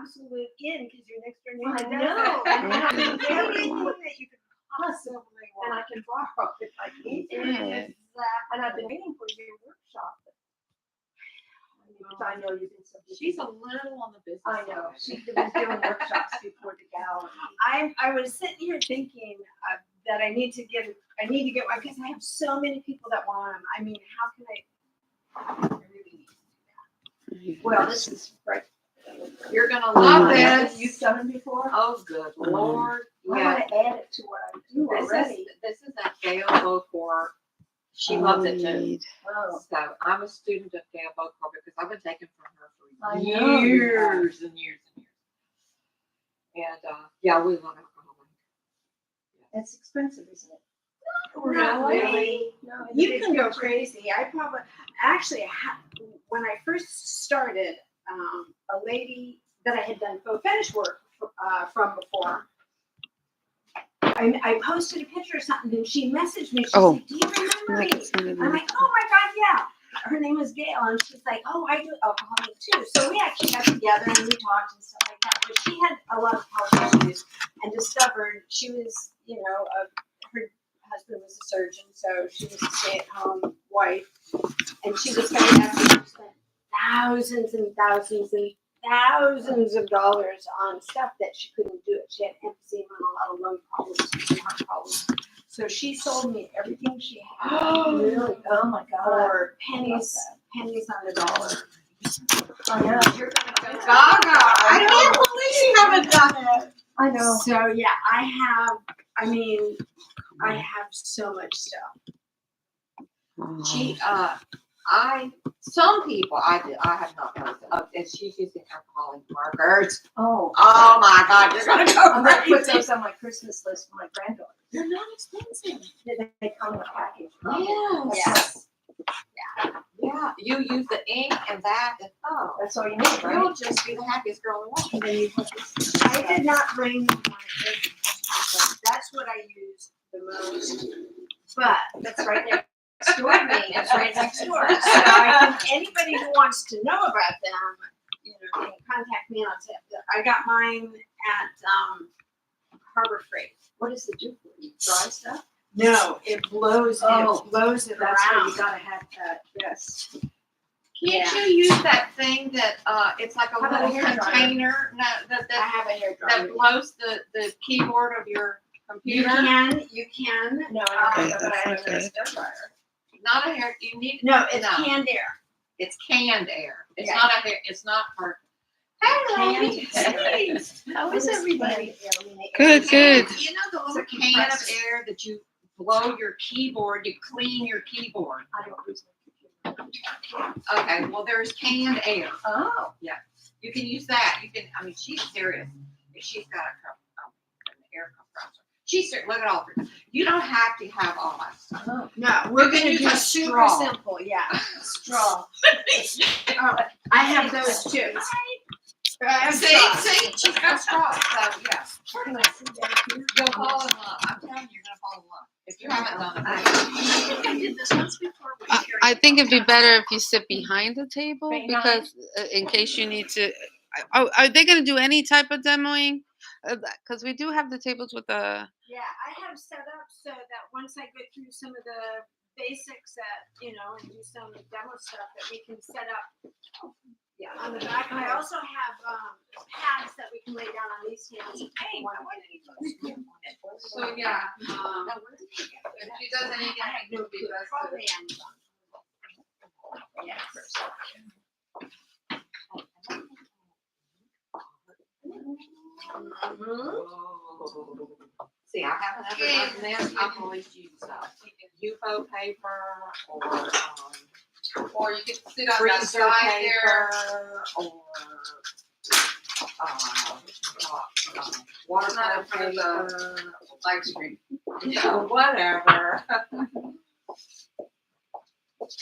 absolute in because your next door neighbor I does know. that. And I mean, everything that you could possibly And want. I can borrow if I need to. Exactly. And I've been waiting for your workshop. Because I know you've been so busy. She's a little on the business I know. side. She's been doing workshops before the gallery. I was sitting here thinking that I need to get one because I have so many people that want them. I mean, how can I really need to do that? Well, this is right. You're gonna love Have this. you done it before? Oh, good Lord. I Yeah. want to add it to what I do already. This is that Gail Bocor. She loves it too. Oh, So I'm a student of Gail Bocor because I've been taking from her I for know you years and years and years. And yeah, we love alcohol. it's expensive, isn't it? Not really. No, You can go crazy. I probably actually when I first started, a lady that I had done faux finish work from before. I posted a picture or something, and she messaged me. She said, "Do you remember me?" I'm like, "Oh my God, yeah." Her name was Gail, and she's like, "Oh, I do alcoholic too." So we actually got together and we talked and stuff like that. But she had a lot of health issues and discovered she was, her husband was a surgeon, so she was a stay-at-home wife, and she discovered after she spent thousands and thousands and thousands of dollars on stuff that she couldn't do it. She had emphysema and a lot of lung problems and heart problems. So she sold me everything she had. Really? Oh my God. For pennies on the dollar. I know. You're gonna go gaga. I can't believe you haven't done it. I know. So yeah, I have so much stuff. Some people I have not noticed. And she's using alcoholic markers. Oh. Oh my God, you're gonna go I'm going to put crazy. those on my Christmas list for my granddaughter. They're not expensive. They come in a package. Yes. Yeah. You use the ink and that, and That's all you need, right? you'll just be the happiest girl in the world. And then you put this. I did not bring my business. That's what I use the most. But that's right next door to me. It's right next door. So anybody who wants to know about them, can contact me and I'll tell you. I got mine at Harbor Freight. What does it do for you? Dry stuff? No, it blows. Oh, it blows it That's where around. you gotta have that. Yes. Can't you use that thing that it's like a How about a little hair dryer? container I that have a hair dryer. blows the keyboard of your You computer? can. No, I Okay, don't know, but I that's know okay. it's a dryer. Not a hair. You need No, it's No. canned air. It's canned air. It's Yeah. not a hair. It's not hard. Canned Hey, How is everybody? Good, good. You know the little It's a can of compressor. air that you blow your keyboard, you clean your keyboard. I don't use my computer. Okay, well there's canned air. Oh. You can use that. You can. I mean, she's serious. If she's got an air compressor, she's serious. Look at all of her. You don't have to have all that stuff. Oh. No, we're You can gonna use do a super straw. simple. Yeah, Straw. I have those too. I have See, straws. she's got straws. So yeah, Can I sit down here? you'll fall in love. I'm telling you, you're gonna fall in love if you haven't done it. I think I did this once before. I think it'd be better if you sit behind the table Behind? because in case you need to. Are they going to do any type of demoing? Because we do have the tables with the. Yeah, I have set up so that once I get through some of the basics and do some demo stuff that we can set up. Yeah, on the back. I also have pads that we can lay down on these tables. Hey, So yeah, if she does anything, it would be best to. Probably Amazon. Yes. See, I haven't ever done this. I've always used UFO paper Or you could sit on that freezer side there. paper or watercolor It's not in front paper. Live stream. Yeah, whatever.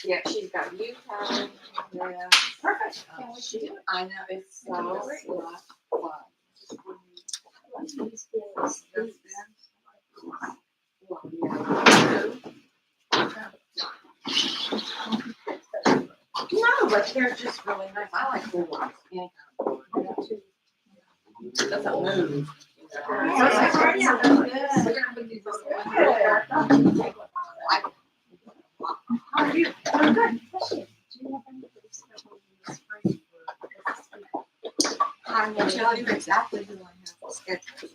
Yeah, she's got UFO. Yeah, Perfect. I know it's so fun. No, but they're just really nice. I like cool ones. Yeah. Doesn't move. Yeah, We're gonna put these on the window. How are you? I'm good. I will tell you exactly who I have scheduled.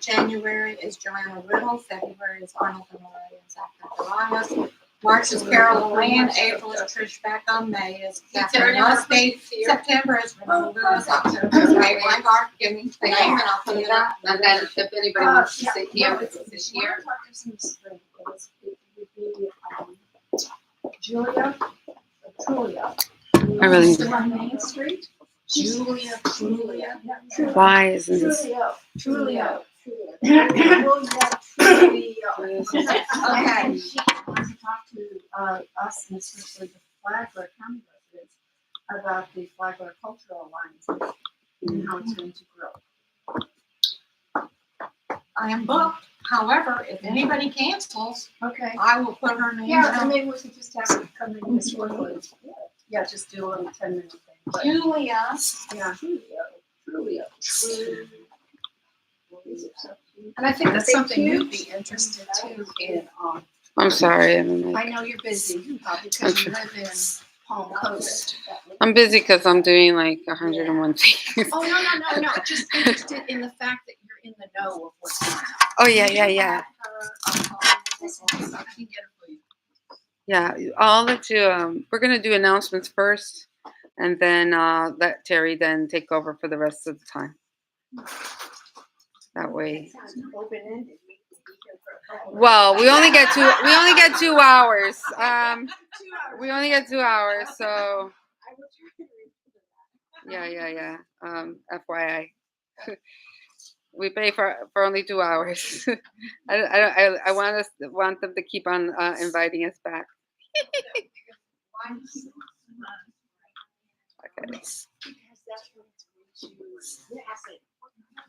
January is Joanna Riddle, February is Arnold and Lorraine and Zach Zacharias, March is Carol Lynn, April is Trish Beckham, May is Catherine Musby, September is Renee Lewis, October is Ray Weingart. Give me the name and I'll put it up. And then if anybody wants to sit here, it's this year. Julia. I really- On Main Street. Julia. Why isn't this? Trulio. Okay. She wants to talk to us, and especially the Flagler County residents, about the Flagler Cultural Alliance and how it's going to grow. I am booked. However, if anybody cancels, Okay. I will put her name Yeah, down. and maybe we could just have it come in this one. Yeah, just do a little 10-minute thing. But, Julia. yeah. Trulio. And I think that's Are they something you'd cute? be interested too in, I'm sorry. I'm, I like, know you're busy, because you live in Palm Coast. I'm busy because I'm doing like 101 things. Oh, no, just interested in the fact that you're in the know of what's going on. Oh yeah. I can get it for you. Yeah, I'll let you. We're gonna do announcements first, and then let Terry then take over for the rest of the time. That way. Open-ended. Well, we only get 2 hours. We only get 2 hours, so yeah. FYI, we pay for only 2 hours. I want them to keep on inviting us back. Okay. Because that's what it's going to, yes,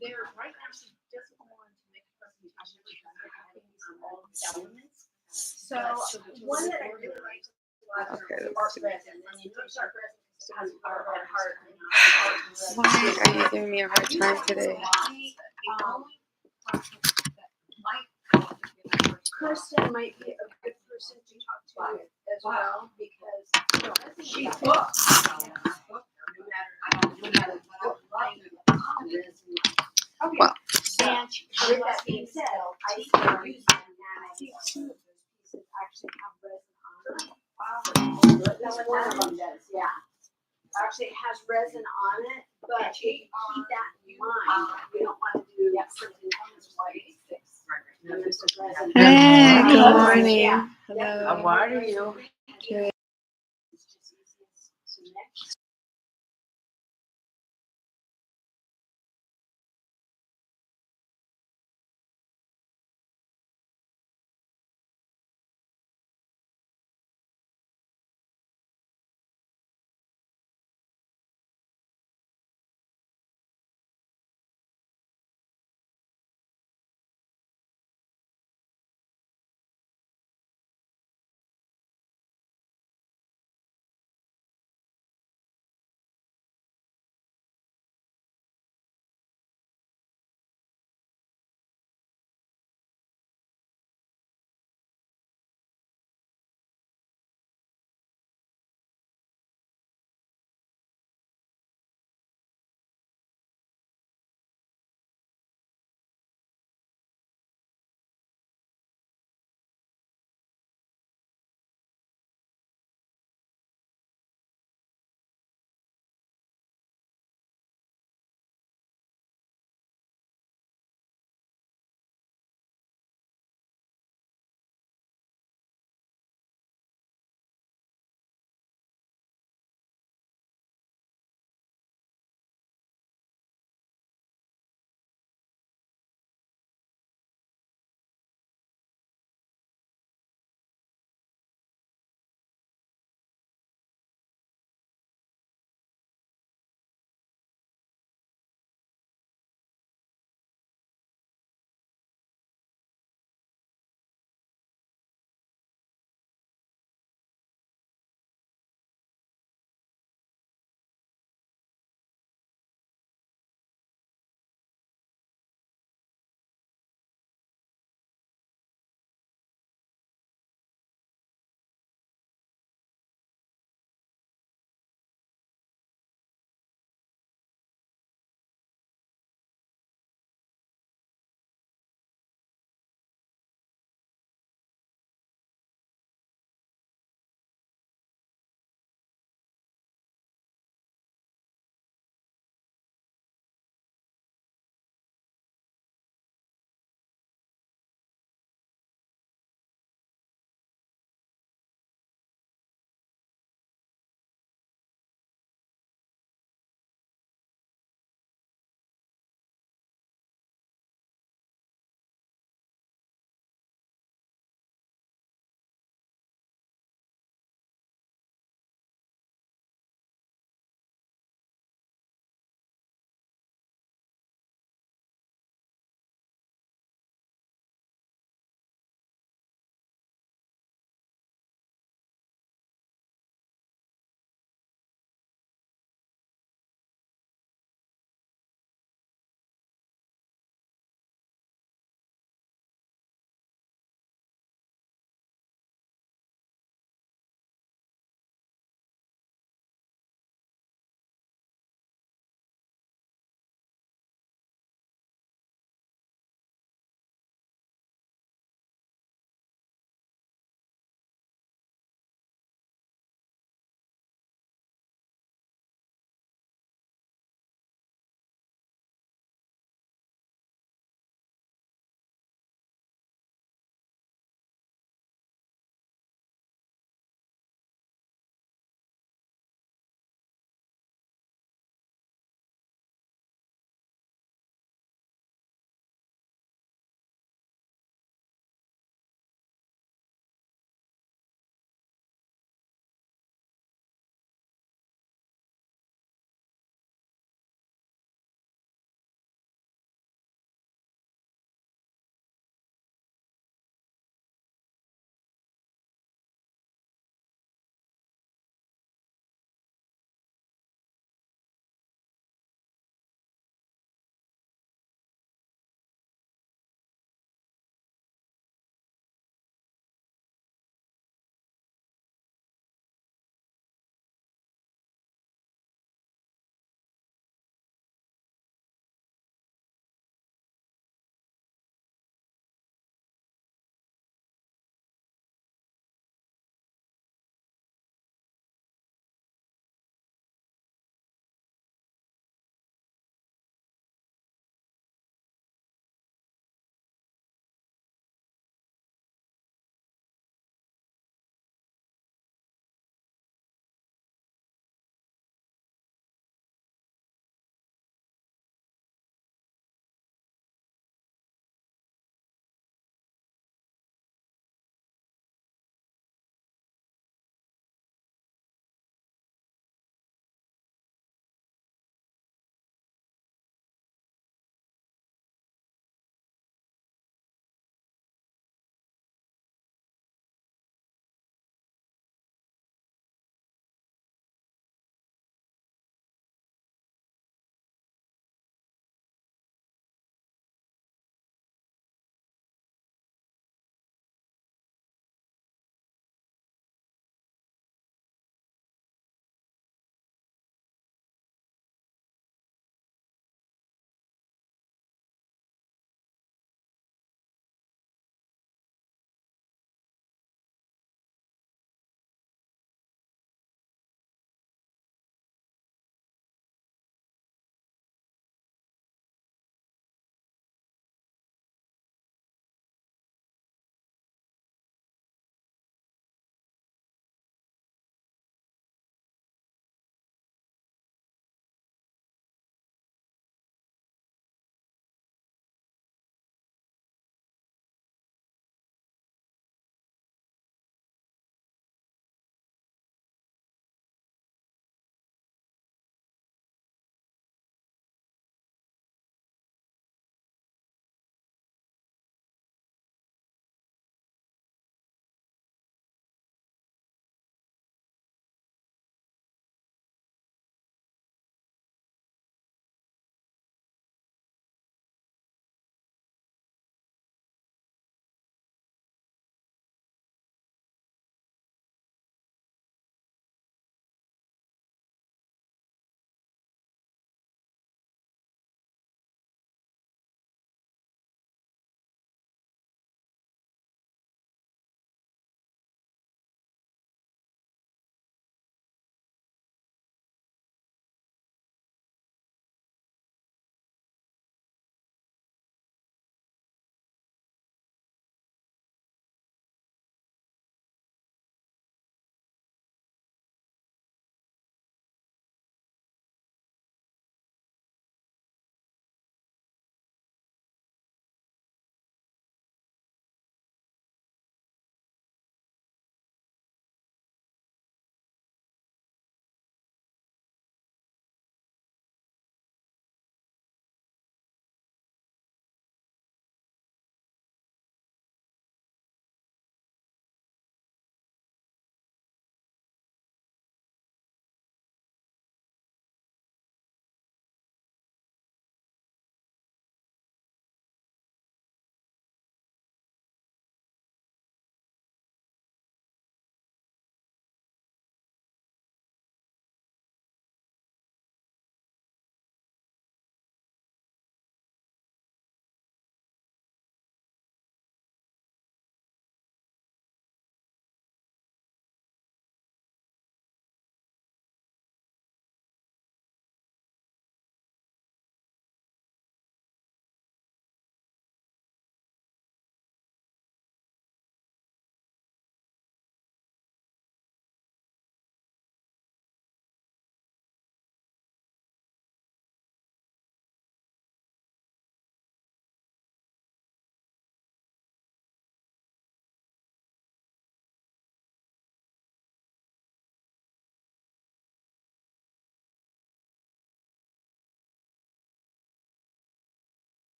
there, right now, she doesn't want to make a presentation because they're having all these elements. So, one that I really like a lot Okay, is let's art see. resin, and you take art resin, it has art heart. Why are you giving me a hard time today? Kristen might be a good person to talk to as well, because, you know, She she's booked. Well. And with that being said, I started using them, and I think 2 of those pieces actually have resin on them. At least one of them does, yeah. Actually, it has resin on it, but if you keep that in mind, we don't want to do something that has white sticks. And there's a resin. Hey, good Yeah. morning. Hello. How are you? Good. It's just easiest to mix.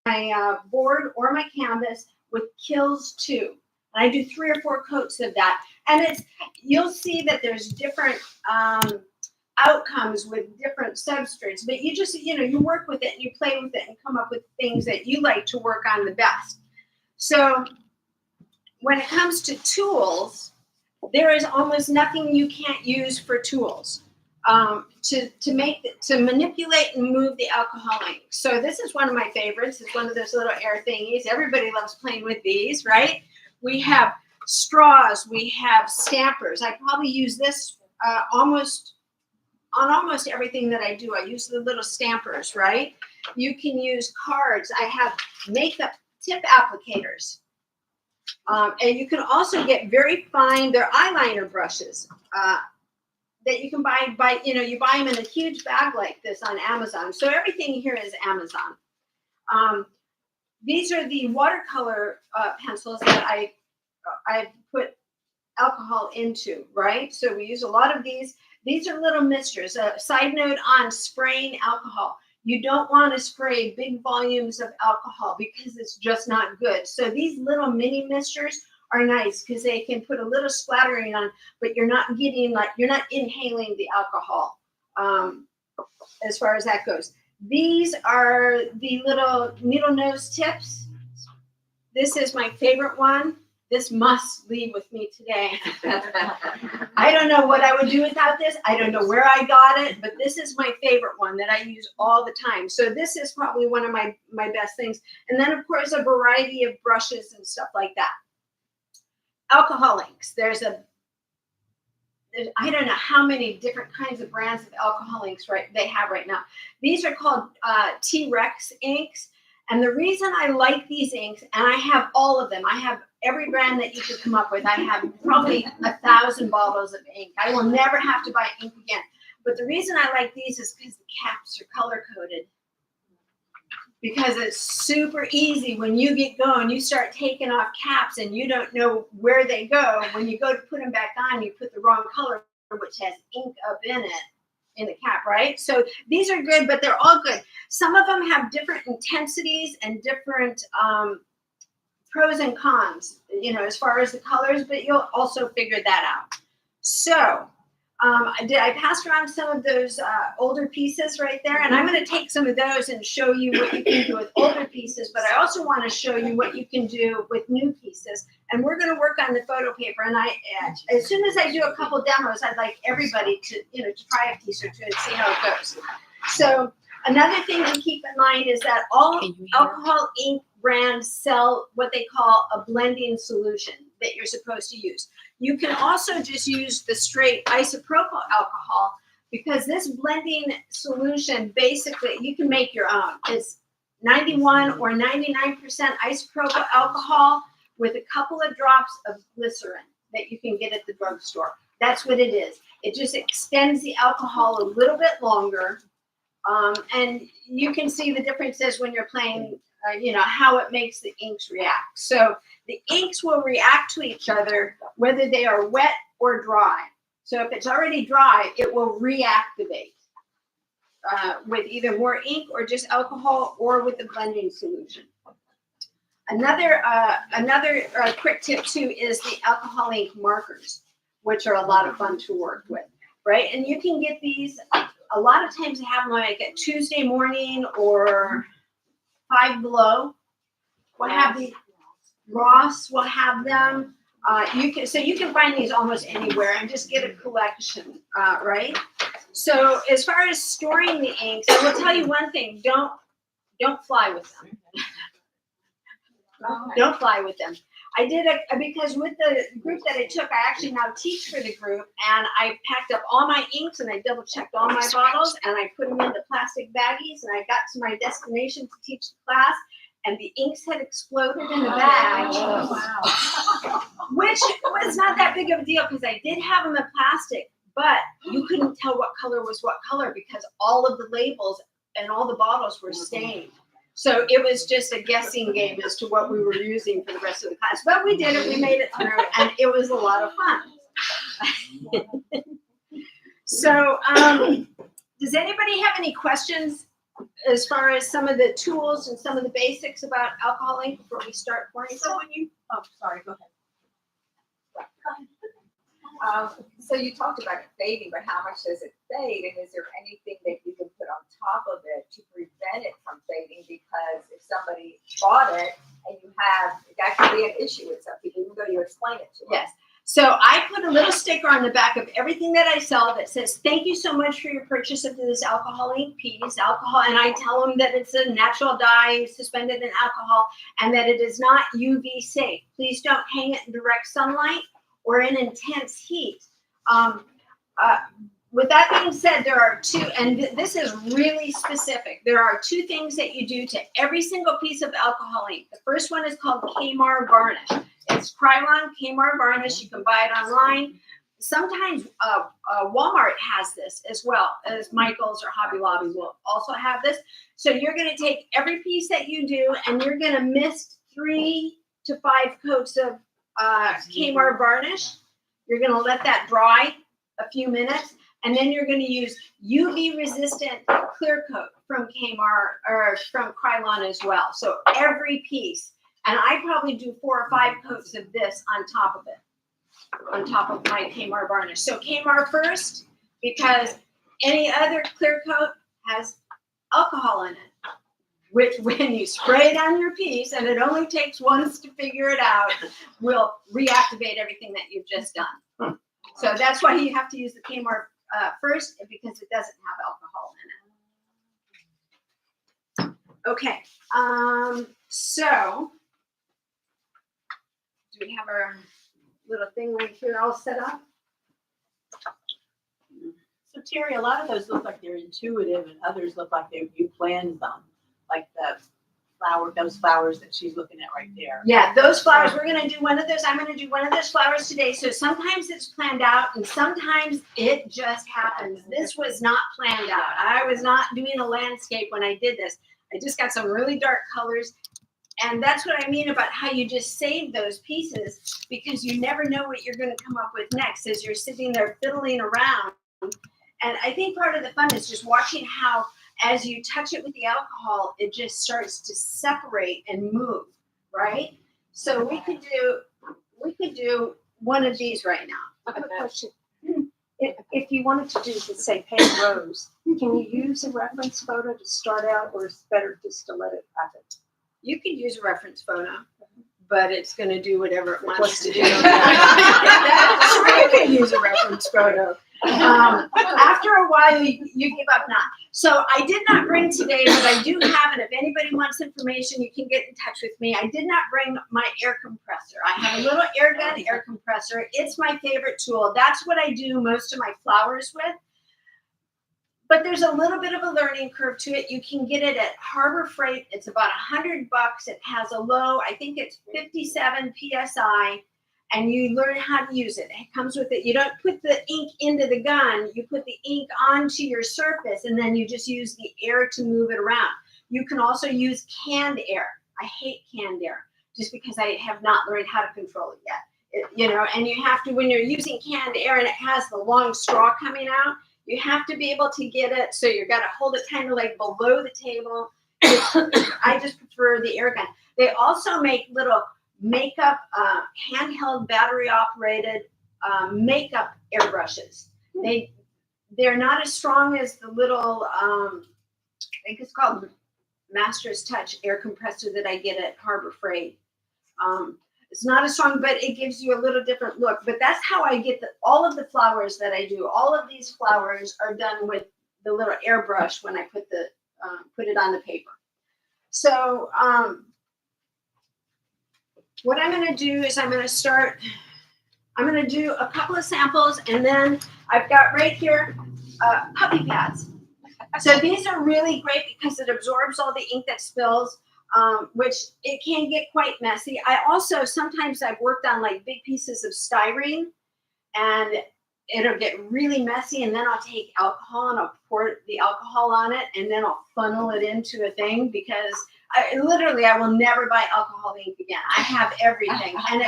my board or my canvas with Kills 2. And I do 3 or 4 coats of that. And you'll see that there's different outcomes with different substrates, but you just, you work with it and you play with it and come up with things that you like to work on the best. So when it comes to tools, there is almost nothing you can't use for tools to manipulate and move the alcohol ink. So this is one of my favorites. It's one of those little air thingies. Everybody loves playing with these, right? We have straws. We have stampers. I probably use this almost everything that I do. I use the little stampers, right? You can use cards. I have makeup tip applicators. And you can also get very fine, they're eyeliner brushes that you can buy, you buy them in a huge bag like this on Amazon. So everything here is Amazon. These are the watercolor pencils that I put alcohol into, right? So we use a lot of these. These are little mixtures. A side note on spraying alcohol. You don't want to spray big volumes of alcohol because it's just not good. So these little mini mixtures are nice because they can put a little splattering on, but you're not inhaling the alcohol as far as that goes. These are the little needle nose tips. This is my favorite one. This must leave with me today. I don't know what I would do without this. I don't know where I got it, but this is my favorite one that I use all the time. So this is probably one of my best things. And then, of course, a variety of brushes and stuff like that. Alcohol inks. I don't know how many different kinds of brands of alcohol inks they have right now. These are called T-Rex inks. And the reason I like these inks, and I have all of them, I have every brand that you could come up with. I have probably 1,000 bottles of ink. I will never have to buy ink again. But the reason I like these is because the caps are color-coded. Because it's super easy when you get going, you start taking off caps and you don't know where they go. When you go to put them back on, you put the wrong color, which has ink up in it. In the cap, right? So these are good, but they're all good. Some of them have different intensities and different pros and cons, as far as the colors, but you'll also figure that out. So I passed around some of those older pieces right there, and I'm going to take some of those and show you what you can do with older pieces, but I also want to show you what you can do with new pieces. And we're going to work on the photo paper. And as soon as I do a couple demos, I'd like everybody to try a piece or two and see how it goes. So another thing to keep in mind is that all alcohol ink brands sell what they call a blending solution that you're supposed to use. You can also just use the straight isopropyl alcohol because this blending solution, basically, you can make your own. It's 91 or 99% isopropyl alcohol with a couple of drops of glycerin that you can get at the drugstore. That's what it is. It just extends the alcohol a little bit longer. And you can see the differences when you're playing, how it makes the inks react. So the inks will react to each other whether they are wet or dry. So if it's already dry, it will reactivate with either more ink or just alcohol or with the blending solution. Another quick tip too is the alcohol ink markers, which are a lot of fun to work with, right? And you can get these, a lot of times they have them like at Tuesday morning or Five Below. We'll have these, Ross will have them. You can find these almost anywhere and just get a collection, right? So as far as storing the inks, I will tell you one thing: don't fly with them. Don't fly with them. I did it because with the group that I took, I actually now teach for the group, and I packed up all my inks and I double checked all my bottles and I put them into plastic baggies, and I got to my destination to teach the class, and the inks had exploded in the bag. Oh, wow. Which was not that big of a deal because I did have them in plastic, but you couldn't tell what color was what color because all of the labels and all the bottles were stained. So it was just a guessing game as to what we were using for the rest of the class. But we did it, we made it through, and it was a lot of fun. So does anybody have any questions as far as some of the tools and some of the basics about alcohol ink before we start pouring. So when you, oh, sorry, go ahead. So you talked about it fading, but how much does it fade? And is there anything that you can put on top of it to prevent it from fading? Because if somebody bought it and you have, that could be an issue with some people, even though you explain it to them. Yes. So I put a little sticker on the back of everything that I sell that says, thank you so much for your purchase of this alcohol ink piece, alcohol. And I tell them that it's a natural dye suspended in alcohol and that it is not UV safe. Please don't hang it in direct sunlight or in intense heat. With that being said, there are two, and this is really specific. There are two things that you do to every single piece of alcohol ink. The first one is called Kmart varnish. It's Krylon Kmart varnish. You can buy it online. Sometimes Walmart has this as well as Michael's or Hobby Lobby will also have this. So you're going to take every piece that you do and you're going to mist 3 to 5 coats of Kmart varnish. You're going to let that dry a few minutes, and then you're going to use UV resistant clear coat from Kmart or from Krylon as well. So every piece, and I probably do 4 or 5 coats of this on top of it, on top of my Kmart varnish. So Kmart first, because any other clear coat has alcohol in it, which when you spray it on your piece, and it only takes once to figure it out, will reactivate everything that you've just done. So that's why you have to use the Kmart first, because it doesn't have alcohol in it. Okay, so do we have our little thing right here all set up? So Terry, a lot of those look like they're intuitive and others look like you planned them. Like those flowers that she's looking at right there. Yeah, those flowers, we're gonna do one of those. I'm gonna do one of those flowers today. So sometimes it's planned out and sometimes it just happens. This was not planned out. I was not doing a landscape when I did this. I just got some really dark colors. And that's what I mean about how you just save those pieces, because you never know what you're gonna come up with next as you're sitting there fiddling around. And I think part of the fun is just watching how, as you touch it with the alcohol, it just starts to separate and move, right? So we could do one of these right now. I have a question. If you wanted to do the, say, pink rose, can you use a reference photo to start out, or is it better just to let it happen? You can use a reference photo, but it's going to do whatever it wants to do. Sure, you can use a reference photo. After a while, you give up not. So I did not bring today, but I do have it. If anybody wants information, you can get in touch with me. I did not bring my air compressor. I have a little air gun air compressor. It's my favorite tool. That's what I do most of my flowers with. But there's a little bit of a learning curve to it. You can get it at Harbor Freight. It's about $100. It has a low, I think it's 57 PSI. And you learn how to use it. It comes with it. You don't put the ink into the gun. You put the ink onto your surface, and then you just use the air to move it around. You can also use canned air. I hate canned air just because I have not learned how to control it yet. And you have to, when you're using canned air and it has the long straw coming out, you have to be able to get it. So you've got to hold it kind of like below the table. I just prefer the air gun. They also make little makeup, handheld battery operated makeup airbrushes. They're not as strong as the little, I think it's called Master's Touch air compressor that I get at Harbor Freight. It's not as strong, but it gives you a little different look. But that's how I get all of the flowers that I do. All of these flowers are done with the little airbrush when I put it on the paper. So, what I'm going to do is I'm going to do a couple of samples, and then I've got right here puppy pads. So these are really great because it absorbs all the ink that spills, which it can get quite messy. Sometimes I've worked on like big pieces of styrene, and it'll get really messy, and then I'll take alcohol and I'll pour the alcohol on it, and then I'll funnel it into a thing, because I will never buy alcohol ink again. I have everything, and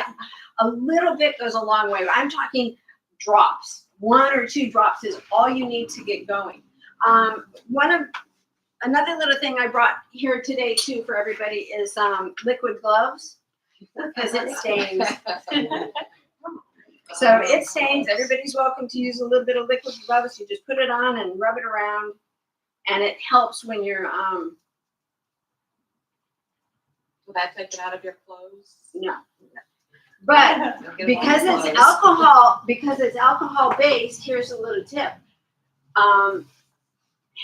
a little bit goes a long way. I'm talking drops. 1 or 2 drops is all you need to get going. Another little thing I brought here today too for everybody is liquid gloves because it stains. So it stains. Everybody's welcome to use a little bit of liquid gloves. You just put it on and rub it around, and it helps when you're Will that take it out of your clothes? no. But because it's alcohol based, here's a little tip.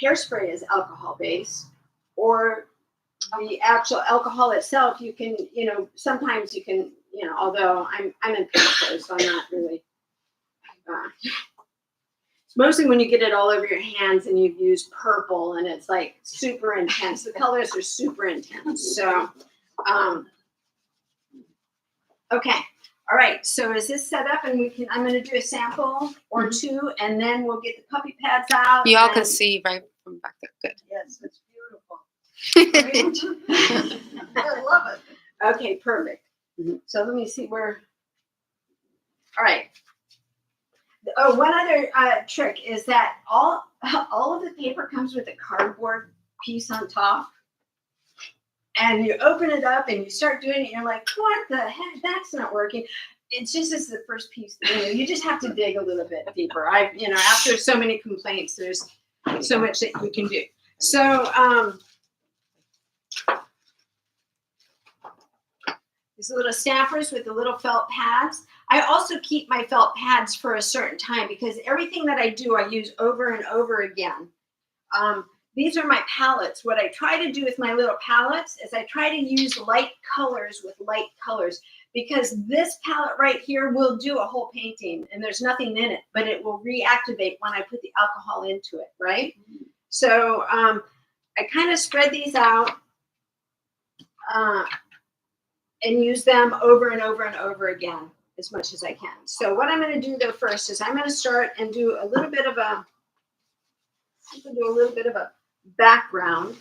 Hairspray is alcohol based, or the actual alcohol itself. You can, sometimes you can, although I'm in paper, so I'm not really. It's mostly when you get it all over your hands and you've used purple and it's like super intense. The colors are super intense. So, okay. All right. So is this set up? And I'm going to do a sample or two, and then we'll get the puppy pads out. You all can see right from back there. Good. Yes, it's beautiful. I love it. Okay, perfect. So let me see where. All right. Oh, one other trick is that all of the paper comes with a cardboard piece on top. And you open it up and you start doing it, and you're like, what the heck? That's not working. It's just as the first piece. You just have to dig a little bit deeper. After so many complaints, there's so much that you can do. So these little stampers with the little felt pads. I also keep my felt pads for a certain time because everything that I do, I use over and over again. These are my palettes. What I try to do with my little palettes is I try to use light colors with light colors, because this palette right here will do a whole painting and there's nothing in it, but it will reactivate when I put the alcohol into it, right? So I kind of spread these out and use them over and over and over again as much as I can. So what I'm going to do though first is I'm going to start and do a little bit of a background.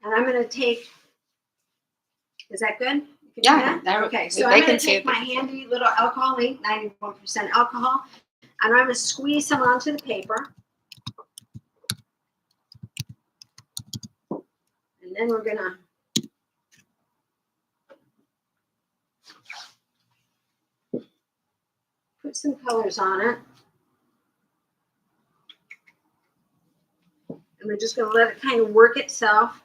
And I'm going to take, is that good? You can see that? Okay, so I'm going to take my handy little alcohol ink, 91% alcohol, and I'm going to squeeze some onto the paper. And then we're going to put some colors on it. And we're just going to let it kind of work itself.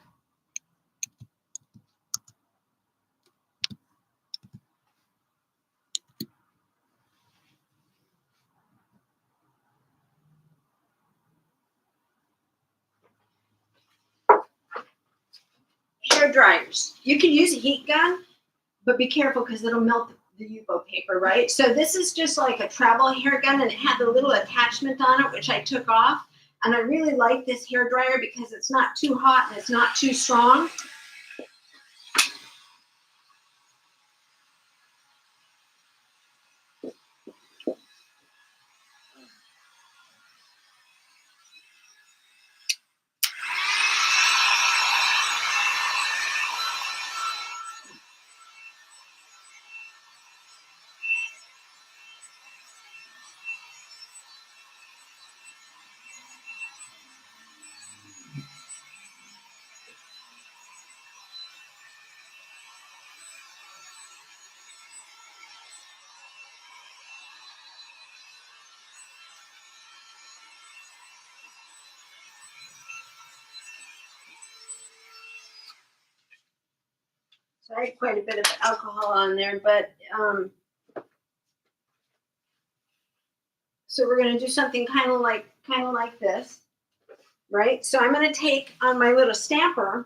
Hair dryers. You can use a heat gun, but be careful because it'll melt the UFO paper, right? So this is just like a travel hair gun, and it had a little attachment on it, which I took off. And I really like this hair dryer because it's not too hot and it's not too strong. So I had quite a bit of alcohol on there, but so we're going to do something kind of like this, right? So I'm going to take on my little stamper,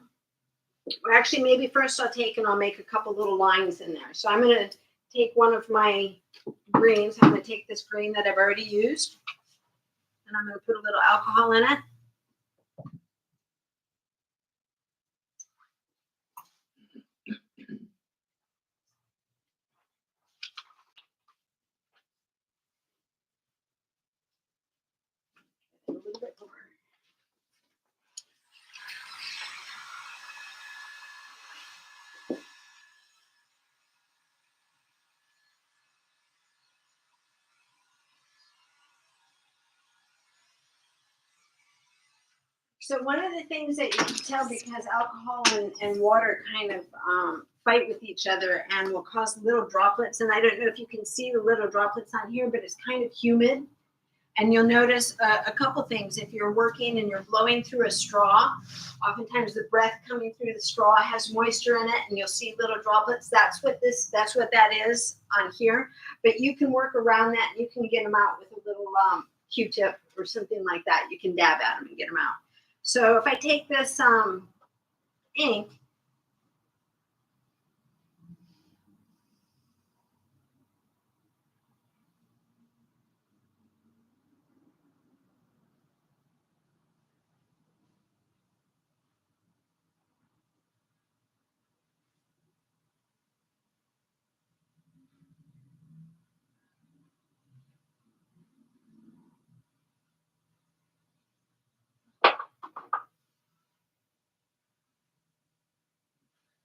or actually maybe first I'll take and I'll make a couple little lines in there. So I'm going to take one of my greens. I'm going to take this green that I've already used, and I'm going to put a little alcohol in it. A little bit more. So one of the things that you can tell, because alcohol and water kind of fight with each other and will cause little droplets, and I don't know if you can see the little droplets on here, but it's kind of humid. And you'll notice a couple things. If you're working and you're blowing through a straw, oftentimes the breath coming through the straw has moisture in it, and you'll see little droplets. That's what that is on here. But you can work around that, and you can get them out with a little Q-tip or something like that. You can dab at them and get them out. So if I take this ink,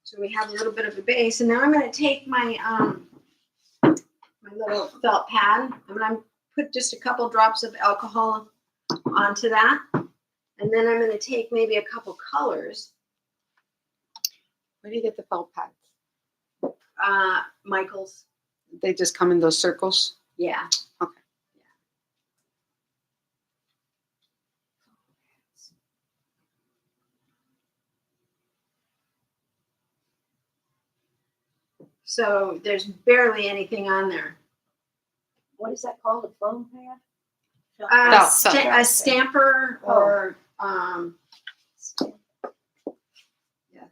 so we have a little bit of a base, and now I'm going to take my my little felt pad. I'm going to put just a couple drops of alcohol onto that, and then I'm going to take maybe a couple colors. Where do you get the felt pads? Michael's. They just come in those circles? Yeah. Okay. So there's barely anything on there. What is that called? A foam pad? A stamper or Yeah.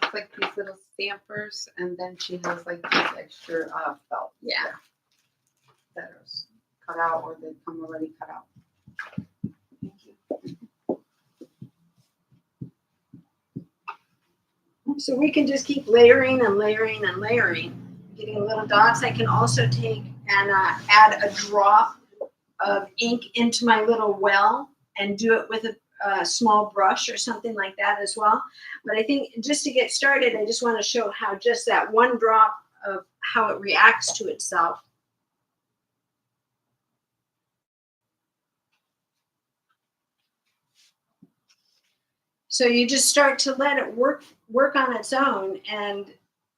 It's like these little stampers, and then she has like this extra felt. yeah. That are cut out, or they come already cut out. Thank you. So we can just keep layering and layering and layering, getting little dots. I can also take and add a drop of ink into my little well and do it with a small brush or something like that as well. But I think just to get started, I just want to show how just that one drop of how it reacts to itself. So you just start to let it work on its own, and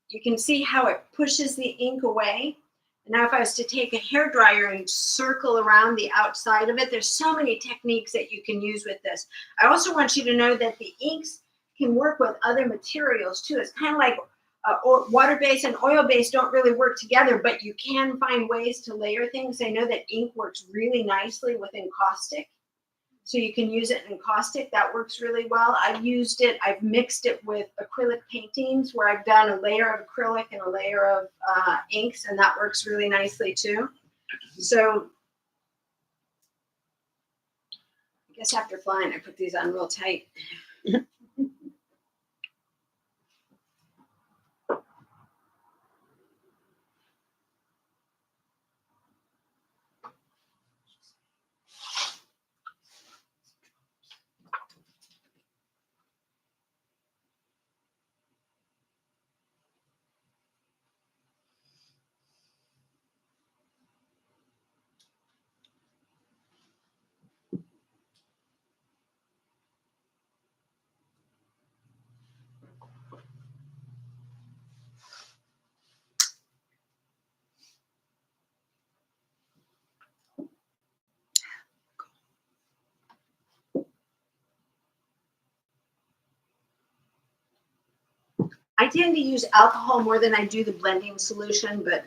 you can see how it pushes the ink away. Now if I was to take a hairdryer and circle around the outside of it, there's so many techniques that you can use with this. I also want you to know that the inks can work with other materials too. It's kind of like water-based and oil-based don't really work together, but you can find ways to layer things. I know that ink works really nicely with encaustic. So you can use it in caustic. That works really well. I've mixed it with acrylic paintings where I've done a layer of acrylic and a layer of inks, and that works really nicely too. So I guess after flying, I put these on real tight. I tend to use alcohol more than I do the blending solution, but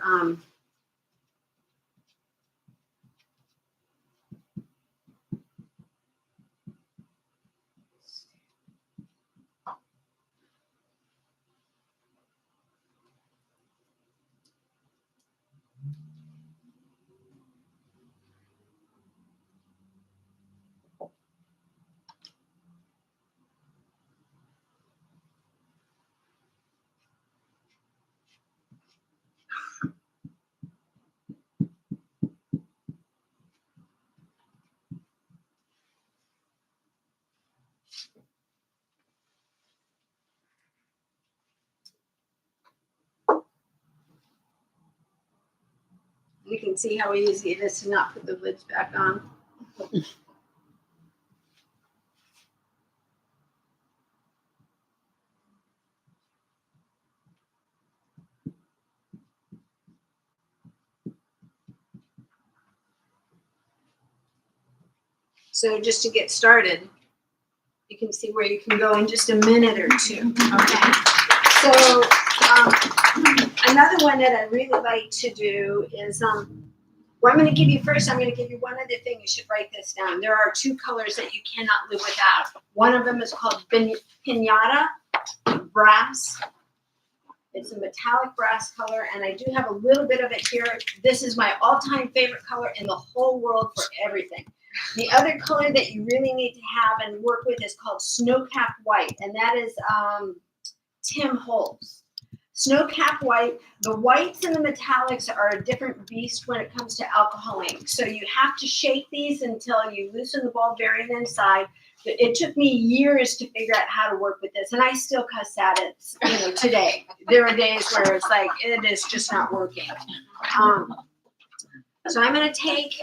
you can see how easy it is to not put the lids back on. So just to get started, you can see where you can go in just a minute or two, okay? So another one that I really like to do is, well, I'm going to give you first, I'm going to give you one other thing. You should write this down. There are 2 colors that you cannot live without. One of them is called pinata brass. It's a metallic brass color, and I do have a little bit of it here. This is my all-time favorite color in the whole world for everything. The other color that you really need to have and work with is called snow-capped white, and that is Tim Holtz. Snow-capped white, the whites and the metallics are a different beast when it comes to alcohol ink. So you have to shake these until you loosen the ball bearing inside. It took me years to figure out how to work with this, and I still cuss at it, today. There are days where it's like, it is just not working. So I'm going to take,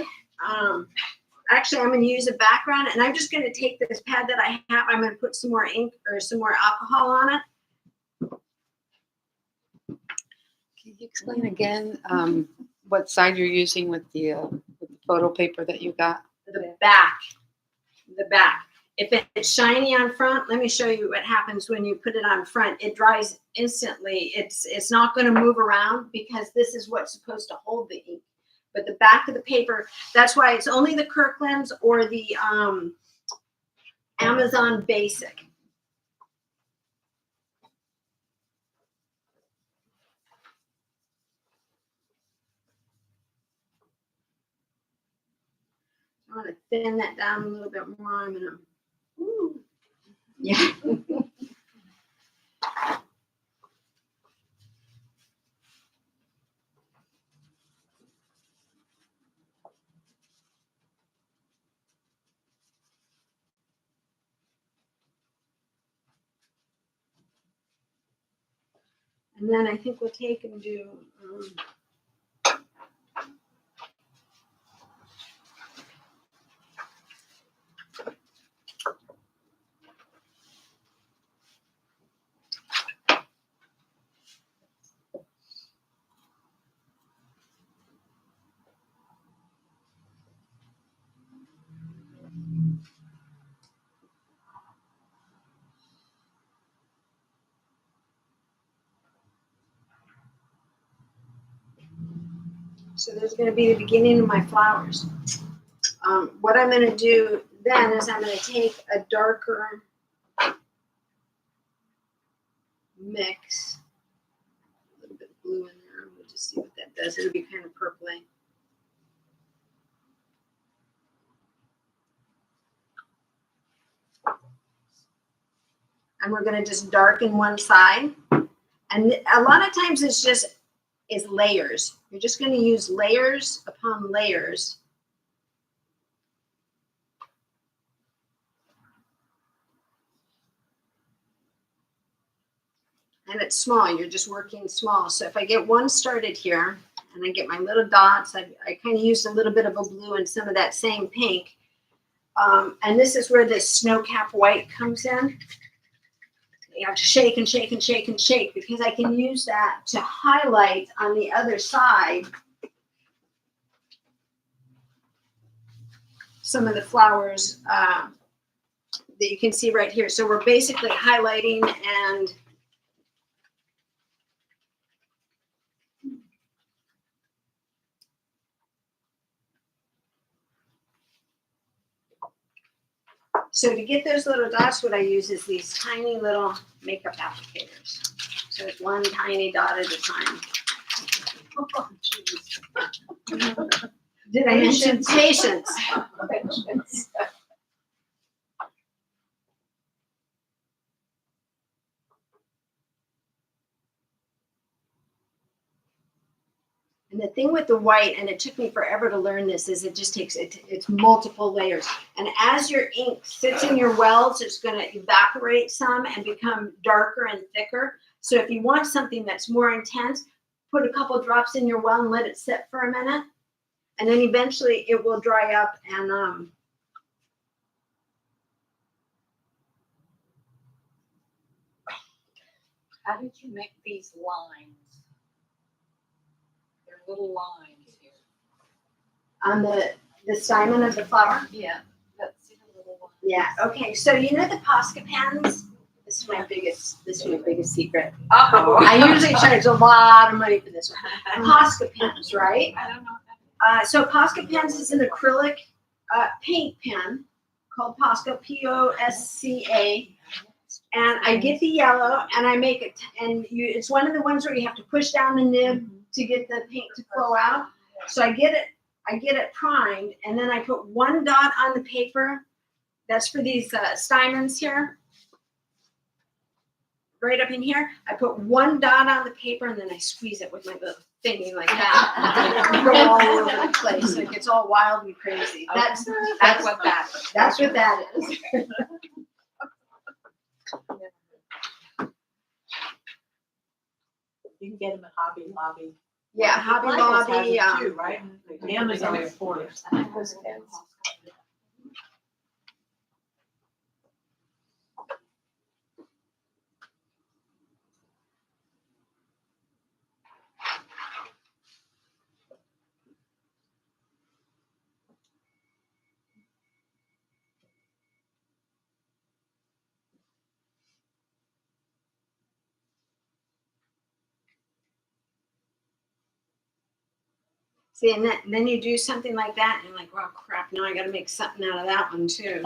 actually, I'm going to use a background, and I'm just going to take this pad that I have. I'm going to put some more ink or some more alcohol on it. Can you explain again what side you're using with the photo paper that you got? The back. If it's shiny on front, let me show you what happens when you put it on front. It dries instantly. It's not going to move around because this is what's supposed to hold the ink. But the back of the paper, that's why it's only the Kirkland's or the Amazon Basic. I want to thin that down a little bit more. I'm going to, yeah. And then I think we'll take and do, so there's going to be the beginning of my flowers. What I'm going to do then is I'm going to take a darker mix, a little bit of blue in there. We'll just see what that does. It'll be kind of purpley. And we're going to just darken one side. And a lot of times it's just layers. You're just going to use layers upon layers. And it's small. You're just working small. So if I get one started here and I get my little dots, I kind of used a little bit of a blue and some of that same pink. And this is where this snow-capped white comes in. You have to shake and shake and shake and shake because I can use that to highlight on the other side some of the flowers that you can see right here. So we're basically highlighting and so to get those little dots, what I use is these tiny little makeup applicators. So it's one tiny dot at a time. Oh, geez. Did I mention patience? And the thing with the white, and it took me forever to learn this, is it just takes, it's multiple layers. And as your ink sits in your wells, it's going to evaporate some and become darker and thicker. So if you want something that's more intense, put a couple drops in your well and let it sit for a minute. And then eventually it will dry up and How did you make these lines? They're little lines here. on the stymon of the flower. Yeah, that's Yeah, okay, so you know the Posca pens? This is my biggest secret. Uh-oh. I usually charge a lot of money for this one. Posca pens, right? I don't know. So Posca pens is an acrylic paint pen called Posca, Posca. And I get the yellow and I make it, and it's one of the ones where you have to push down the nib to get the paint to flow out. So I get it primed, and then I put one dot on the paper. That's for these Steinmans here. Right up in here, I put one dot on the paper, and then I squeeze it with my little thingy like that. Go all over the place. It gets all wild and crazy. That's what that is. That's what that is. You can get them at Hobby Lobby. Yeah, Hobby Lobby. Too, right? Amazon, of course. See, and then you do something like that, and you're like, "Oh crap! Now I got to make something out of that one too."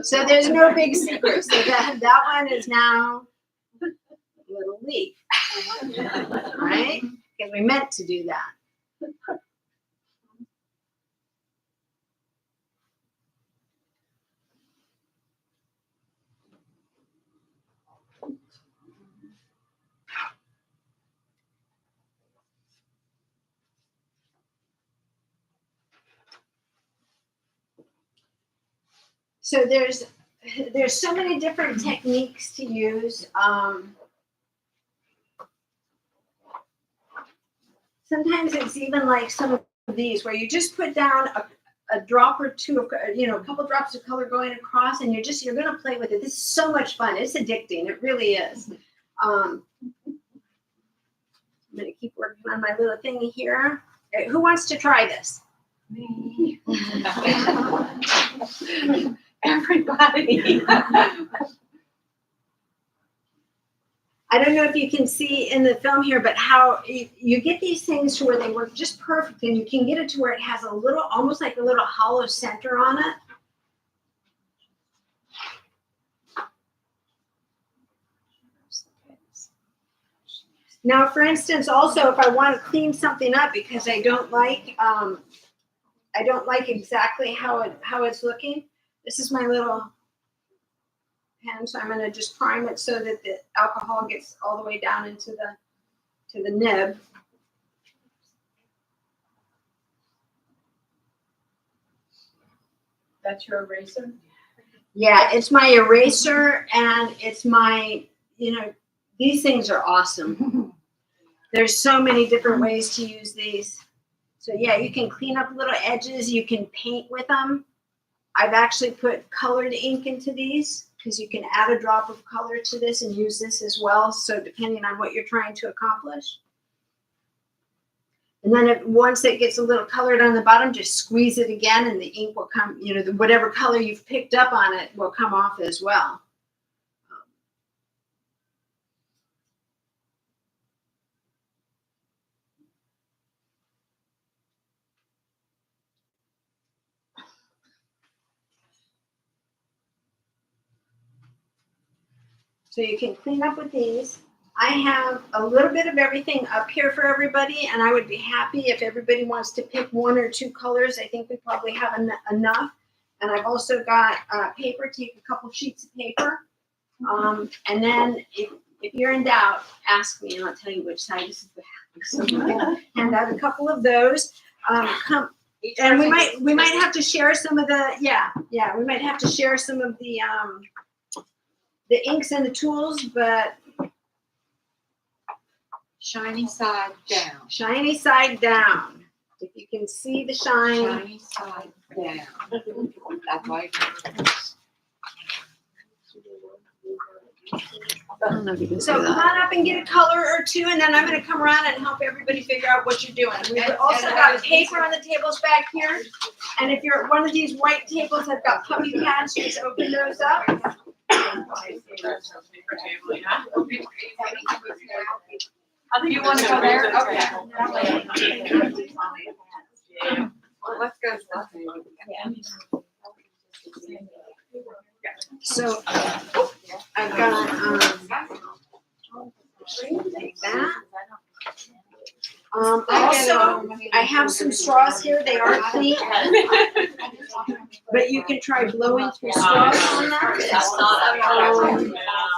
So there's no big secret. So that one is now a little leaf, right? Because we meant to do that. So there's so many different techniques to use. Sometimes it's even like some of these where you just put down a drop or two of, a couple drops of color going across, and you're going to play with it. This is so much fun. It's addicting. It really is. I'm going to keep working on my little thingy here. Who wants to try this? Me. Everybody. I don't know if you can see in the film here, but how you get these things to where they work just perfect, and you can get it to where it has a little, almost like a little hollow center on it. Now, for instance, also if I want to clean something up because I don't like exactly how it's looking. This is my little pen, so I'm going to just prime it so that the alcohol gets all the way down into the nib. That's your eraser? Yeah, it's my eraser, and it's my, these things are awesome. There's so many different ways to use these. So yeah, you can clean up little edges. You can paint with them. I've actually put colored ink into these because you can add a drop of color to this and use this as well. So depending on what you're trying to accomplish. And then once it gets a little colored on the bottom, just squeeze it again and the ink will come, whatever color you've picked up on it will come off as well. So you can clean up with these. I have a little bit of everything up here for everybody, and I would be happy if everybody wants to pick one or two colors. I think we probably have enough. And I've also got paper. Take a couple sheets of paper. And then if you're in doubt, ask me, and I'll tell you which side this is the back. So we can hand out a couple of those. And we might have to share some of the, we might have to share some of the inks and the tools, but Shiny side down. Shiny side down. If you can see the shine. Shiny side down. That's why. don't know if you can see So come that. on up and get a color or two, and then I'm gonna come around and help everybody figure out what you're doing. We've also got paper on the tables back here, and if you're at one of these white tables, I've got puppy pads, just open those up. You want to go there? Okay. Well, let's go. So I've got, like that. I have some straws here, they are clean. But you can try blowing through straws on that.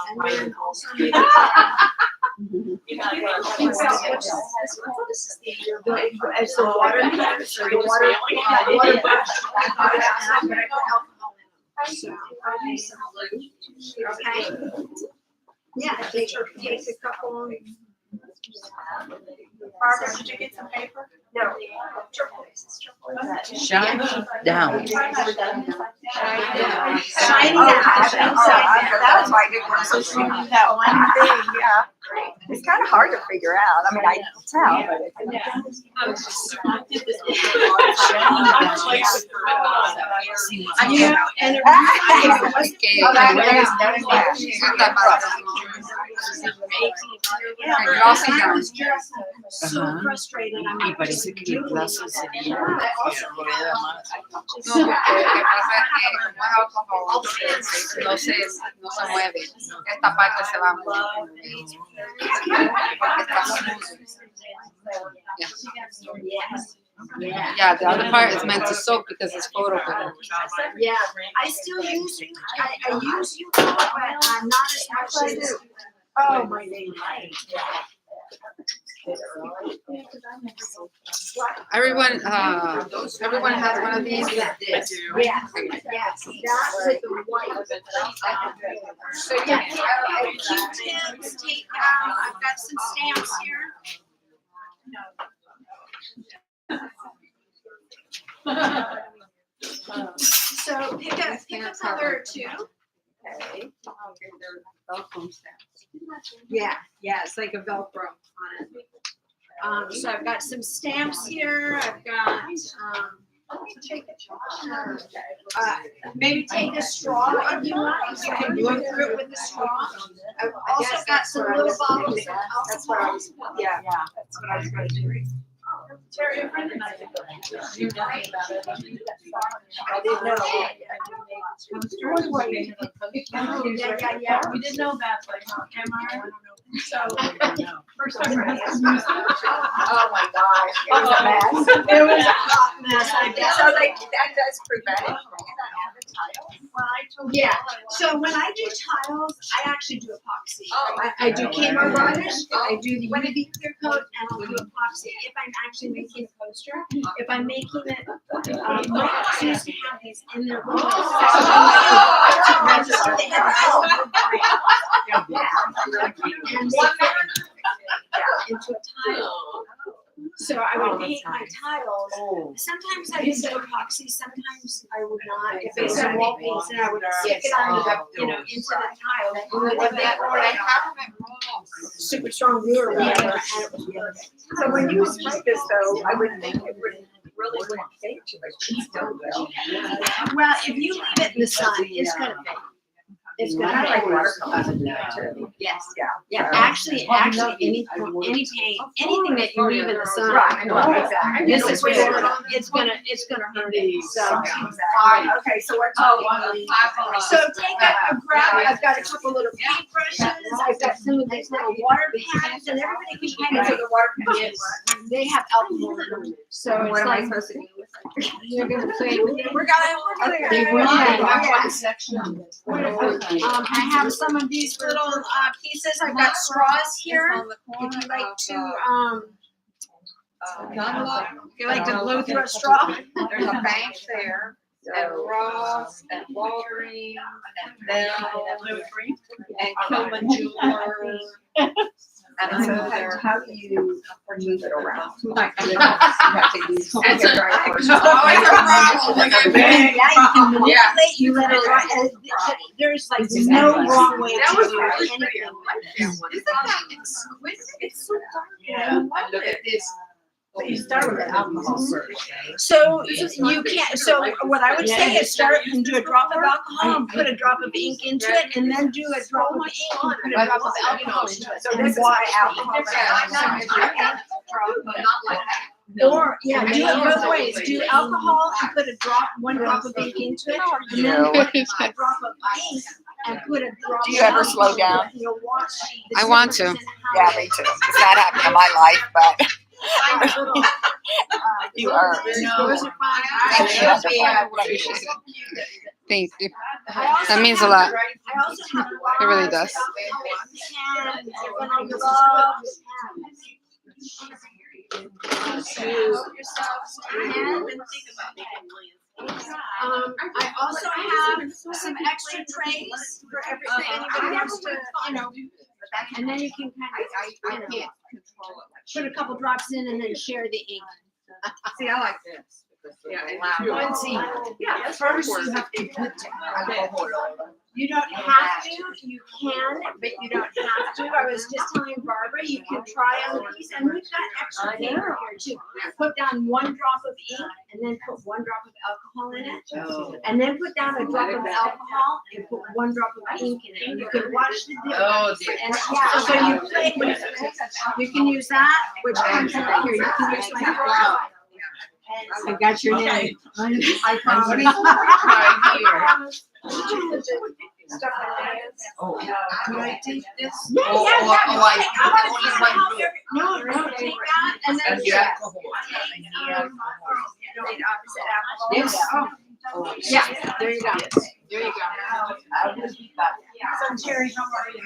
And then also maybe. As the water comes, or water brush. Okay. Yeah, take a couple. Barbara, did you get some paper? No. Shine down. Shiny That was why I didn't want to see that one thing, yeah. It's kind of hard to figure out. I mean, I can tell, but And it I was just so frustrated. I'm like, Parece que el brazo se viene. No, porque lo que pasa es que como es alcohol, no se mueve. Esta parte se va a mover. Porque está smooth. Yeah. Yeah, the other part is meant to soak because it's photo. Yeah, I still use you. I use you, but I'm not as much as you. Oh, my name. Everyone has one of these with this. Yes, yes, that with the white. So yeah, Q-tips, take out, I've got some stamps here. So pick a color or two. Yeah, it's like a Velcro on it. So I've got some stamps here. I've got maybe take a straw if you want. You can blow through it with the straw. I've also got some little bottles of alcohol. that's what I was, yeah, that's what I was going to do. Terry, a friend and I did that. You know about it. I didn't know. Yeah. We didn't know about like MR. So first time. Oh my gosh, it was a mess. It was a hot mess. I guess. So that does prevent it from getting on the tile. Well, I told you. Yeah. So when I do tiles, I actually do epoxy. I do Kmart varnish, I do the UV clear coat, and I'll do epoxy. If I'm actually making a poster, if I'm making it, my students have these in their rooms. They have all the and they fit into a tile. So I would paint my tiles. Sometimes I use epoxy, sometimes I would not. If it's a wall piece, and I would stick it on the, into the tile. Super strong glue or whatever, and it was perfect. So when you spray this though, I would think it would really wouldn't fade too much, but it still will. Well, if you leave it in the sun, it's gonna fade. It's I gonna like fade. watercolors in there too. Yes. Yeah. Yeah, actually, any paint, anything that you leave in the sun. Right, exactly. This is where it's gonna hurt it, so. Okay, so what? So take a grab, I've got a couple little paint brushes, I've got some of these little water pads, and everybody can paint into the water pads. They have alcohol in them, so What it's am I like, supposed to do with it? you're gonna play with it. We're They clear. Yeah. section. I have some of these little pieces. I've got straws here. If you like to, if you like to blow through a straw. There's a bank there, and Ross, and Walgreens, and Bell, and Kilimanjaro. And so how do you move it around? You have to use It's a- your dry first. it's always a problem. Yeah, you can manipulate, you let it dry, there's like no wrong way That to was do really anything pretty. like this. Isn't that exquisite? It's so dark. I look at this. You start with the alcohol first. So you can't, so what I would say is start and do a drop of alcohol and put a drop of ink into it and then do a drop of ink and put a drop of alcohol into it. So this is why alcohol. Or, yeah, do it both ways. Do alcohol and put a drop, one drop of ink into it, and then put a drop of ink and put a drop. Do you ever slow down? You'll watch. the I want difference to. in how Yeah, me too. It's not happened in my life, but you are. No. Those are fine. Thank you. I also That means a have- lot. I also have It really lots of does. alcohol and gloves. I also have some extra trays for anybody wants to, and then you can kind of, put a couple drops in and then share the ink. See, I like this. One scene. Yeah, First you have to put alcohol. You don't have to, you can, but you don't have to. I was just telling Barbara, you can try on the piece, and we've got extra paper here too. Put down one drop of ink and then put one drop of alcohol in it. And then put down a drop of alcohol and put one drop of ink in it. And you can watch the difference. Oh, dear. And yeah, so you play with it. You can use that, which comes in here. You can use my brow. I got your name. I promise. Right here. Stuff like this. Oh, could I take this? Yeah, Oh, yeah, yeah. oh, I- I want to only see one how do it. you're, no, take that and then. And the alcohol. And the alcohol. Yes. Oh, yeah, there you go. There you go. So Terry, how are you?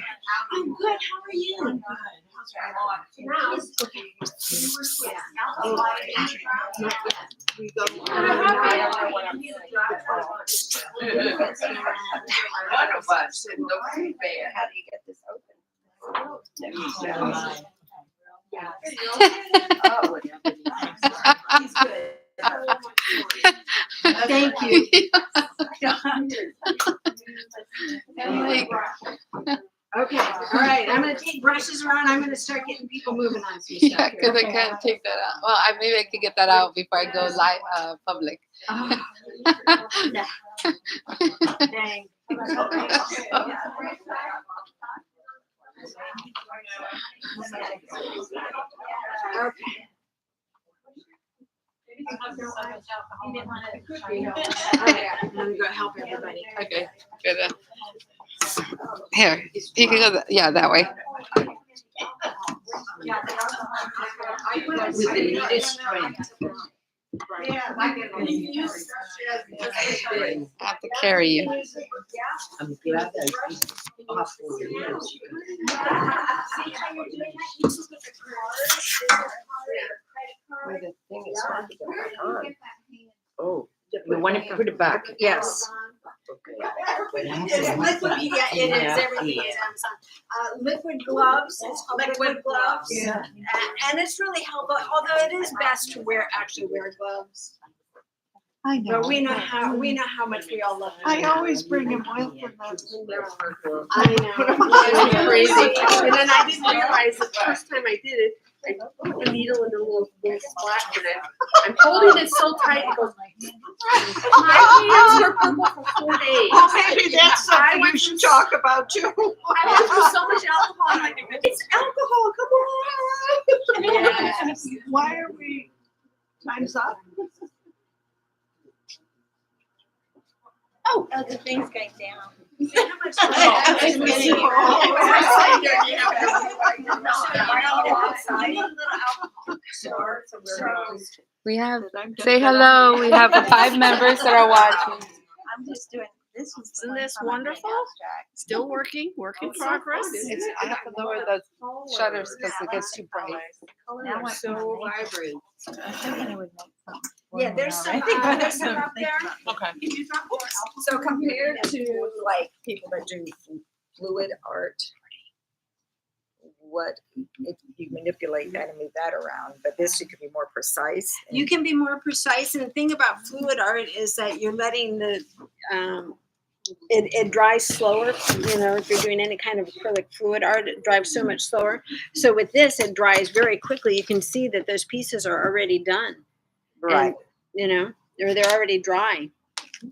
I'm good, how are you? Now, okay. Not yet. We go. I don't know what I'm doing. None of us, and nobody bad. How do you get this open? Thank you. Okay, all right, I'm gonna take brushes around, I'm gonna start getting people moving on some Yeah, stuff here. because I can't take that out. Well, maybe I could get that out before I go live, public. Oh. Dang. Okay. I'm gonna go help everybody. Okay, good. Here, you can go, yeah, that way. With the neatest strength. I have to carry you. I'm glad that it's possible. See how you're doing that? You just put the card, Where the thing is hard to get on. Oh, you want to put it back? Yes. It's liquid, yeah, it is, everything is Amazon. Liquid gloves, it's called liquid gloves. Yeah. And it's really helpful, although it is best to actually wear gloves. I know. But we know how much we all love them. I always bring him with for those. I know. It's crazy. And then I didn't realize the first time I did it, I put the needle in the little splash in it. I'm holding it so tight, it goes like, my hands were purple for 4 days. Well, maybe that's something you should talk about too. I went through so much alcohol, I'm like, it's alcohol, come on. Yes. Why are we, time's up? Oh, the thing's going down. We have, say hello, we have 5 members that are watching. I'm just doing, this was. Isn't this wonderful? Still working, work in progress. I have to lower the shutters because it gets too bright. Now I'm so vibrant. Yeah, there's some up there. Okay. So compared to like people that do fluid art, what, you manipulate that and move that around, but this, you could be more precise. You can be more precise, and the thing about fluid art is that you're letting the it dries slower. You know, if you're doing any kind of acrylic fluid art, it dries so much slower. So with this, it dries very quickly. You can see that those pieces are already done. Right. And, you know, they're already dry.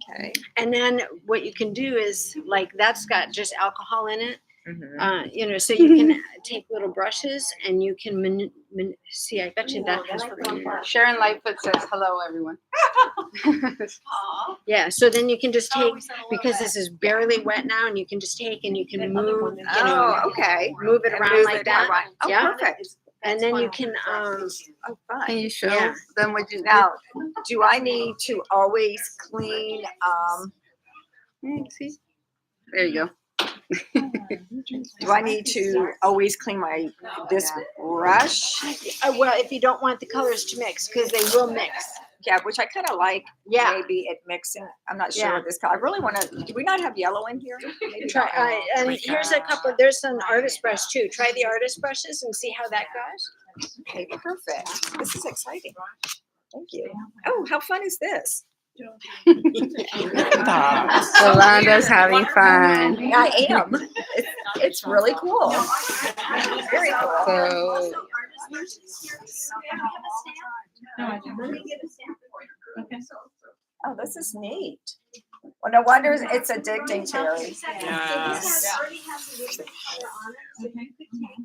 Okay. And then what you can do is, like, that's got just alcohol in it. Mhm. You know, so you can take little brushes and you can see. I bet you that has for you. Sharon Lightfoot says hello, everyone. Yeah, so then you can just take, because this is barely wet now, and you can just take and you can move, you know, Oh, okay. move it And around move like it that. around. Oh, Yeah. perfect. And then you can, Oh, Can fun. you show Yeah. them what you Now, do I need to always clean, see? There you go. do I need to always clean this brush? well, if you don't want the colors to mix, because they will mix. Yeah, which I kind of like. Yeah. Maybe it mixing. I'm not sure Yeah. what this color. I really want to. Do we not have yellow in here? Maybe Try, not. and here's a couple. There's an artist brush too. Try the artist brushes and see how that goes. Okay, perfect. This is exciting. Thank you. Oh, how fun is this? Yolanda's having fun. I am. It's really cool. Very cool. So Let me get a stamp for you. Okay. Oh, this is neat. Well, no wonder it's addicting, Terry. Yes. This already has a little bit of color on it, so you could take,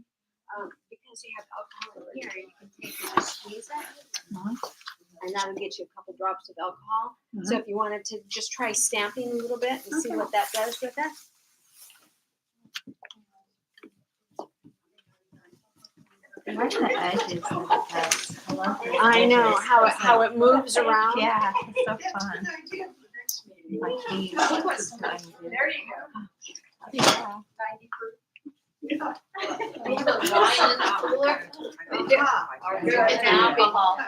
because you have alcohol in here, you can take and just squeeze it. And that'll get you a couple drops of alcohol. So if you wanted to just try stamping a little bit and see what that does with it. I like the edges that it has. I love the I know edges. how it moves around. Yeah, it's so fun. My keys. There you go. It's alcohol.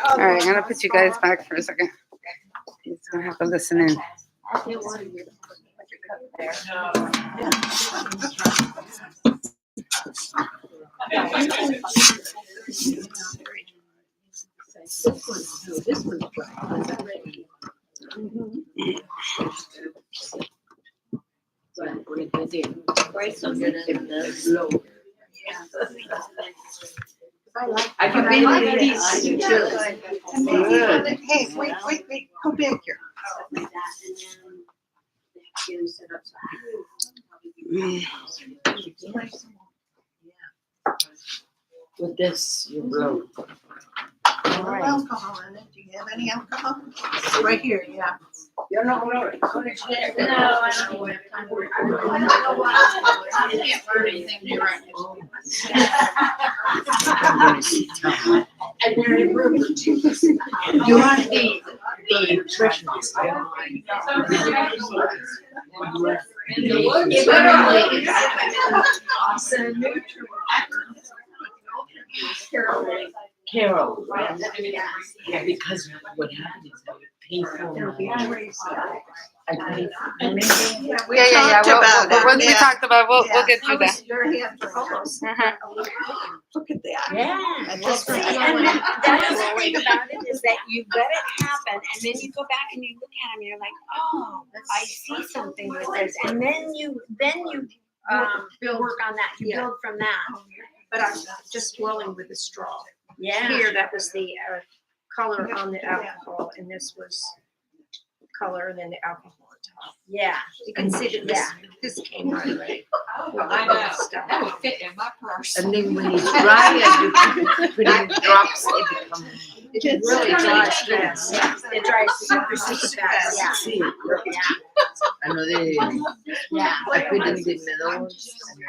all right, I'm gonna put you guys back for a second. He's gonna have to listen in. I can make these too. Hey, wait, come back here. With this, you blow. No alcohol in it. Do you have any alcohol? Right here, yeah. No, I don't. I can't burn anything direct. And they're in room for two. You want the treasures. Carol. Yeah, because what happened is that we pay for Yeah. What we talked about, we'll get I to that. was very apropos. Look at that. Yeah. See, and that's the thing about it is that you let it happen, and then you go back and you look at them, and you're like, oh, I see something with this, and then you work on that. You build from that. But I'm just swirling with the straw. Yeah. Here, that was the color on the alcohol, and this was color, and then the alcohol on top. Yeah. You can see that this came right away. I know. That would fit in my purse. And then when it's dry, you put in drops, it becomes. It really dries fast. It dries super fast. Yeah. See, another. Yeah. I put in the middle.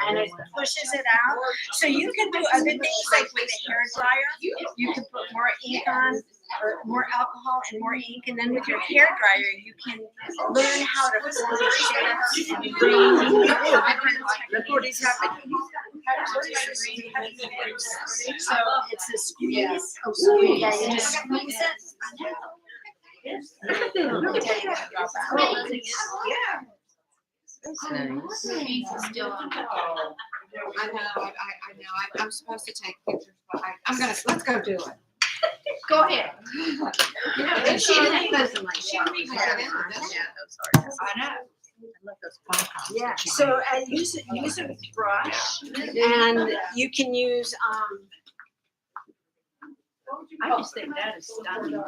And it pushes it out. So you can do other things like with a hair dryer. You can put more ink on, or more alcohol and more ink. And then with your hair dryer, you can learn how to pull the shapes and bring Look what is happening. So it's a squeeze. Yeah, you just squeeze it. That's nice. Still on. I know, I'm supposed to take pictures, but let's go do it. Go ahead. And she didn't doesn't like. She didn't even get into this. I know. Yeah, so use a brush and you can use, I just think that is stunning.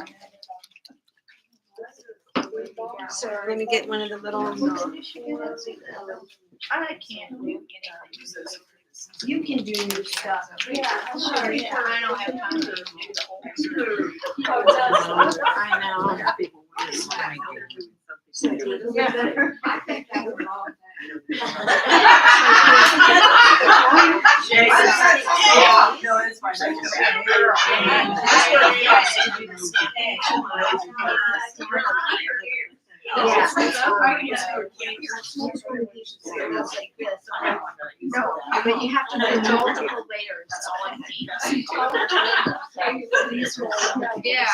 so let me get one of the little, I can't do anything. You can do new stuff. Yeah, Sure, I don't have time to do the whole. I know. I think that would all. Yeah. No, but you have to put multiple layers, that's all I need. Yeah.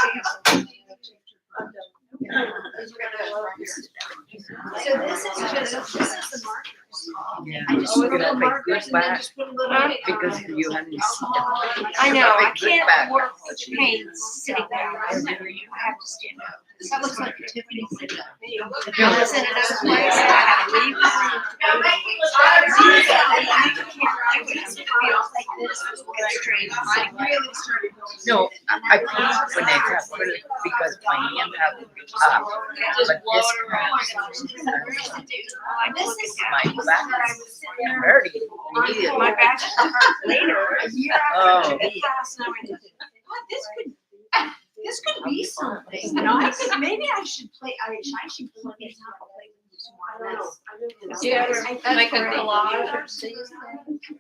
So this is the markers. Yeah. I just put little markers and then just put a little. Because you haven't seen I know, I can't work with paint sitting there. I have to stand up. That looks like a Tiffany. I was in another place, I had to leave the room. No, I put when I got put it because my hand have but this cross my back is hurting immediately. My back later, a year after Oh. the class, and I went, "What, this could be something, you know, maybe I should play, I should plug it out and play with some more. Do you ever make a collage?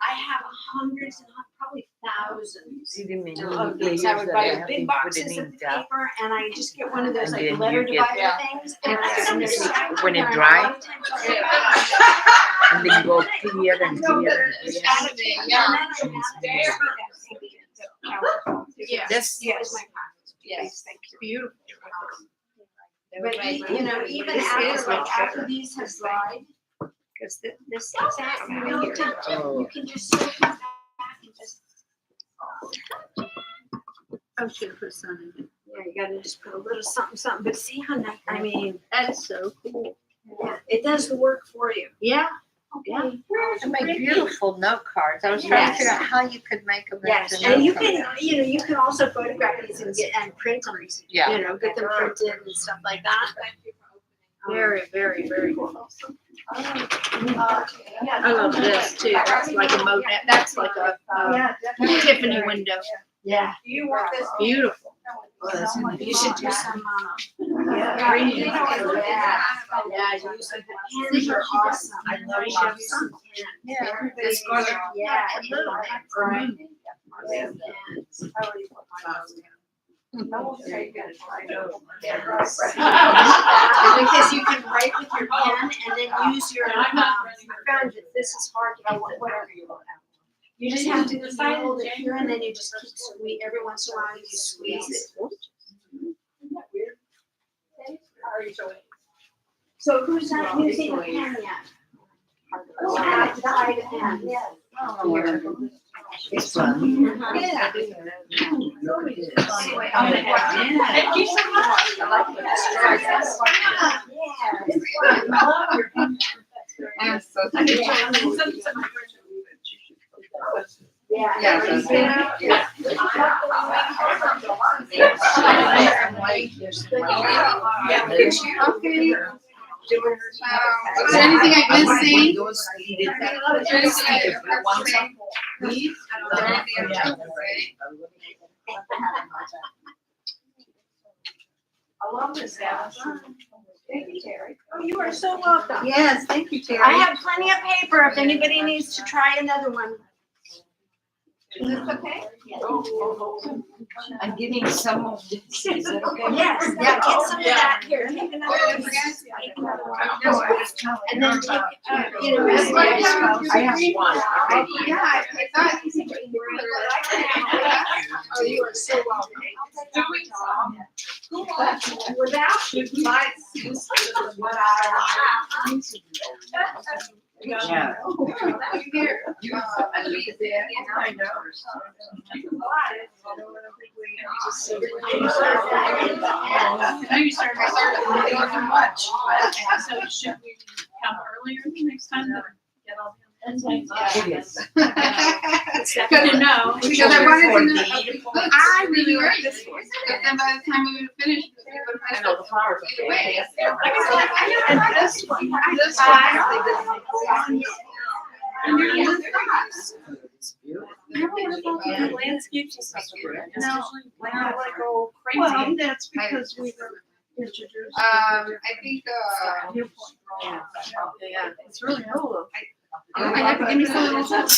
I have hundreds and probably thousands See the many of these. I layers would that buy I big have been boxes putting of in top. paper and I just get one of those And like then letter you get- divider things. And I send it out When it there, and a dries, lot of times I'll say, and then go clear and clear. Yeah. This Yes. Yes. Thank you. Beautiful. But you know, even after these have dried, because this is out, you can just soak it back and just. I should have put some in it. Yeah, you gotta just put a little something, but see how nice, I mean, That is so cool. yeah, it does the work for you. Yeah. Yeah. To make beautiful note cards. I was trying to figure out how you could make them. Yes, into and you note can, cards. you can also photograph these and print them, Yeah. get them printed and stuff like that. Very, very, very cool. I love this too. That's like a monet. That's like a Tiffany window. Yeah. You want this? Beautiful. You should do some, Yeah. reading. Yeah, use the pens are awesome. I love some. Yeah. This color, yeah. A little. Right. Because you can write with your pen and then use your, I found that this is hard to get whatever you want. You just have to hold it here and then you just keep squeeze, every once in a while you squeeze it. So who's not using a pen yet? Oh, I tried a pen, yes. Here. It's fun. Yeah. Thank you so much. I like this. Yeah, it's fun. Yes, so Yeah. Yeah, so- Is there anything I missed seeing? I love this house. Thank you, Terry. Oh, you are so welcome. Yes, thank you, Terry. I have plenty of paper if anybody needs to try another one. Is this okay? I'm getting some of this. Is it okay? Yes, yeah, get some of that here. Take another one. Take another one. And then take, I have one already. Yeah, it's not easy. Oh, you are so welcome. Without you, my excuse is what I. Yeah. I know. I know you started not too much, so should we come earlier next time to get all the Yes. It's good to know. Because I wanted to know, I really like this one. But then by the time we would finish, we would have I know the flowers. And this one, The landscape just no, like go crazy. Well, that's because we were introduced. I think, Yeah, it's really cool. I have to give me some little stuff.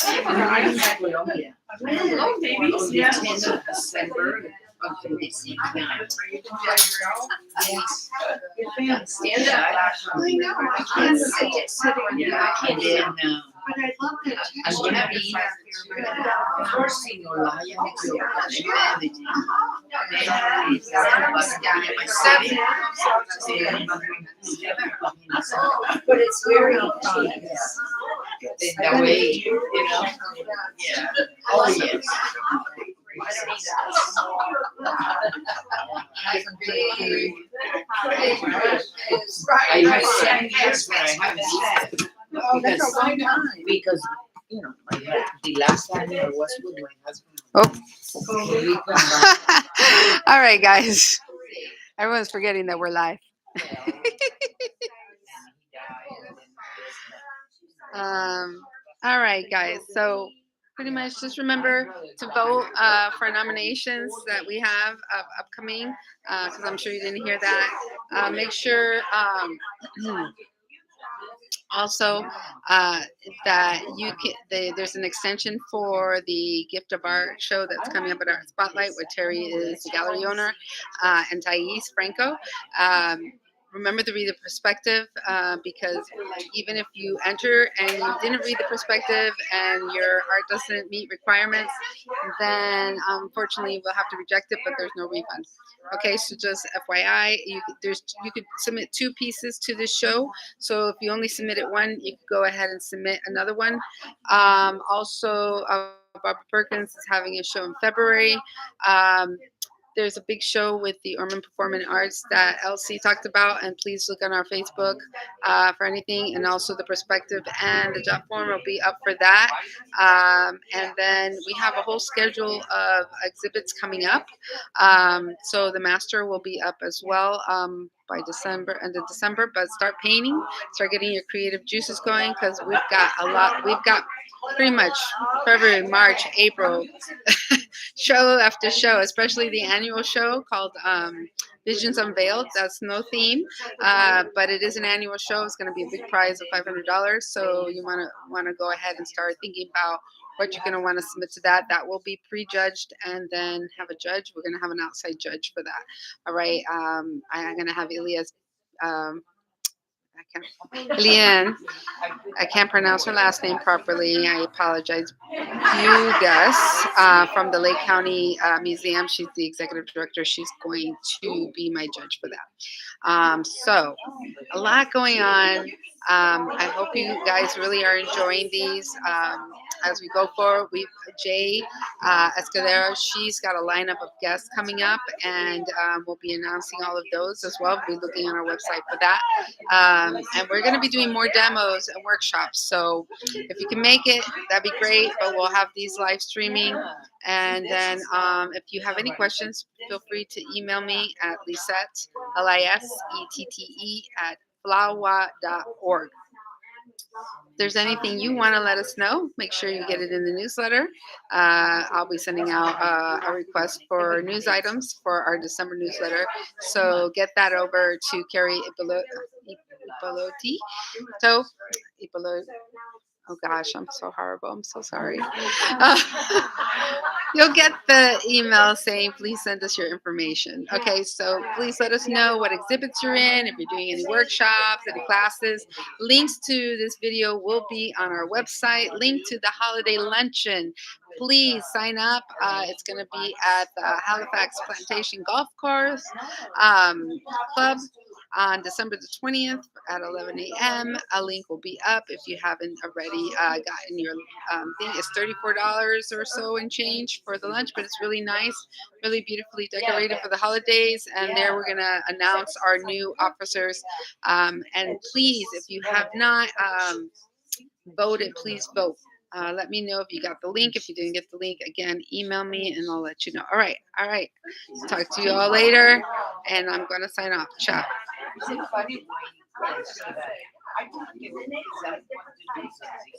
Hello, babies. Yeah. December. Stand up. I know, I can't see it sitting here. Yeah, I can't and see it. then, But I love that I'm texture. gonna be forcing Olaya de But it's very intense. that way, you know, yeah, oh yes. I have 7 years where I haven't used it. Oh, that's a long time. Because, you know, the last time I was with my husband. Oh. All right, guys. Everyone's forgetting that we're live. All right, guys. So pretty much just remember to vote for nominations that we have upcoming, because I'm sure you didn't hear that. Make sure also that you can. There's an extension for the Gift of Art show that's coming up at Art Spotlight, where Terry is the gallery owner, and Thais Franco. Remember to read the perspective, because even if you enter and you didn't read the perspective and your art doesn't meet requirements, then unfortunately we'll have to reject it, but there's no refund. Okay, so just FYI, you could submit 2 pieces to this show. So if you only submitted 1, you could go ahead and submit another one. Also, Barbara Perkins is having a show in February. There's a big show with the Ormond Performing Arts that Elsie talked about, and please look on our Facebook for anything. And also the perspective and the job form will be up for that. And then we have a whole schedule of exhibits coming up. So the master will be up as well by end of December. But start painting, start getting your creative juices going, because we've got a lot. We've got pretty much February, March, April, show after show, especially the annual show called Visions Unveiled. That's no theme, but it is an annual show. It's going to be a big prize of $500. So you want to go ahead and start thinking about what you're going to want to submit to that. That will be prejudged and then have a judge. We're going to have an outside judge for that. All right. I'm going to have Elias. Leanne, I can't pronounce her last name properly. I apologize. Bugas from the Lake County Museum. She's the executive director. She's going to be my judge for that. So a lot going on. I hope you guys really are enjoying these. As we go forward, Jay Escudero, she's got a lineup of guests coming up, and we'll be announcing all of those as well. We'll be looking on our website for that. And we're going to be doing more demos and workshops. So if you can make it, that'd be great. But we'll have these live streaming. And then if you have any questions, feel free to email me at Lisette, Lisette, at flawa.org. If there's anything you want to let us know, make sure you get it in the newsletter. I'll be sending out a request for news items for our December newsletter. So get that over to Carrie Ipolotti. Oh gosh, I'm so horrible. I'm so sorry. You'll get the email saying, please send us your information. Okay, so please let us know what exhibits you're in, if you're doing any workshops, any classes. Links to this video will be on our website. Link to the holiday luncheon. Please sign up. It's going to be at the Halifax Plantation Golf Course Club on December the 20th at 11 a.m. A link will be up if you haven't already gotten your thing. It's $34 or so and change for the lunch, but it's really nice, really beautifully decorated for the holidays. And there we're going to announce our new officers. And please, if you have not voted, please vote. Let me know if you got the link. If you didn't get the link, again, email me and I'll let you know. All right. Talk to you all later. And I'm going to sign off. Ciao. Is it funny when you say that? I didn't get it because I wanted to do something.